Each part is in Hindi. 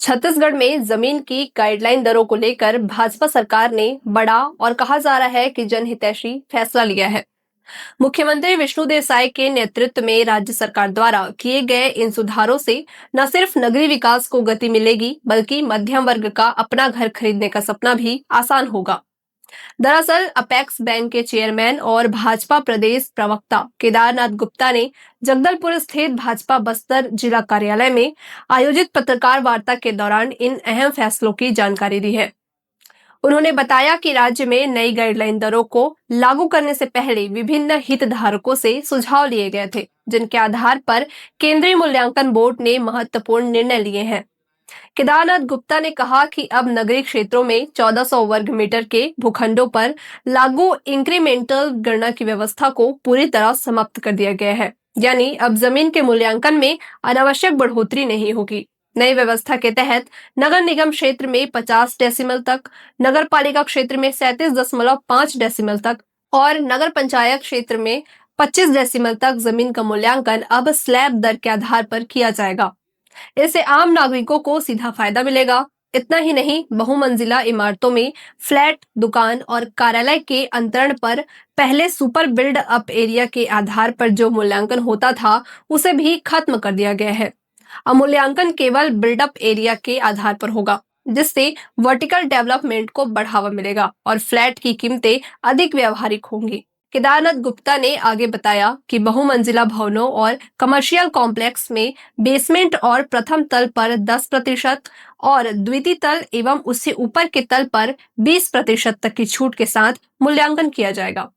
छत्तीसगढ़ में जमीन की गाइडलाइन दरों को लेकर भाजपा सरकार ने बड़ा और कहा जा रहा है कि जनहितैषी फैसला लिया है। मुख्यमंत्री विष्णुदेव साय के नेतृत्व में राज्य सरकार द्वारा किए गए इन सुधारों से न सिर्फ नगरीय विकास को गति मिलेगी, बल्कि मध्यम वर्ग का अपना घर खरीदने का सपना भी आसान होगा। दरअसल अपेक्स बैंक के चेयरमैन और भाजपा प्रदेश प्रवक्ता केदारनाथ गुप्ता ने जगदलपुर स्थित भाजपा बस्तर जिला कार्यालय में आयोजित पत्रकार वार्ता के दौरान इन अहम फैसलों की जानकारी दी है। उन्होंने बताया कि राज्य में नई गाइडलाइन दरों को लागू करने से पहले विभिन्न हितधारकों से सुझाव लिए गए थे, जिनके आधार पर केंद्रीय मूल्यांकन बोर्ड ने महत्वपूर्ण निर्णय लिए हैं। केदारनाथ गुप्ता ने कहा कि अब नगरीय क्षेत्रों में 1400 वर्ग मीटर के भूखंडों पर लागू इंक्रीमेंटल गणना की व्यवस्था को पूरी तरह समाप्त कर दिया गया है। यानी अब जमीन के मूल्यांकन में अनावश्यक बढ़ोतरी नहीं होगी। नई व्यवस्था के तहत नगर निगम क्षेत्र में 50 डेसिमल तक, नगर पालिका क्षेत्र में 37.5 डेसिमल तक और नगर पंचायत क्षेत्र में 25 डेसिमल तक जमीन का मूल्यांकन अब स्लैब दर के आधार पर किया जाएगा। इससे आम नागरिकों को सीधा फायदा मिलेगा। इतना ही नहीं, बहुमंजिला इमारतों में फ्लैट, दुकान और कार्यालय के अंतरण पर पहले सुपर बिल्ड अप एरिया के आधार पर जो मूल्यांकन होता था, उसे भी खत्म कर दिया गया है। अब मूल्यांकन केवल बिल्डअप एरिया के आधार पर होगा, जिससे वर्टिकल डेवलपमेंट को बढ़ावा मिलेगा और फ्लैट की कीमतें अधिक व्यावहारिक होंगी। केदारनाथ गुप्ता ने आगे बताया कि बहुमंजिला भवनों और कमर्शियल कॉम्प्लेक्स में बेसमेंट और प्रथम तल पर 10% और द्वितीय तल एवं उससे ऊपर के तल पर 20% तक की छूट के साथ मूल्यांकन किया जाएगा।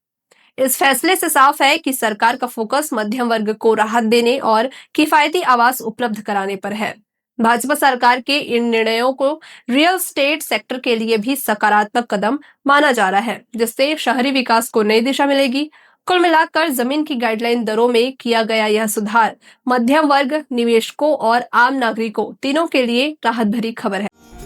इस फैसले से साफ है कि सरकार का फोकस मध्यम वर्ग को राहत देने और किफायती आवास उपलब्ध कराने पर है। भाजपा सरकार के इन निर्णयों को रियल एस्टेट सेक्टर के लिए भी सकारात्मक कदम माना जा रहा है, जिससे शहरी विकास को नई दिशा मिलेगी। कुल मिलाकर जमीन की गाइडलाइन दरों में किया गया यह सुधार मध्यम वर्ग, निवेशकों और आम नागरिकों तीनों के लिए राहत भरी खबर है।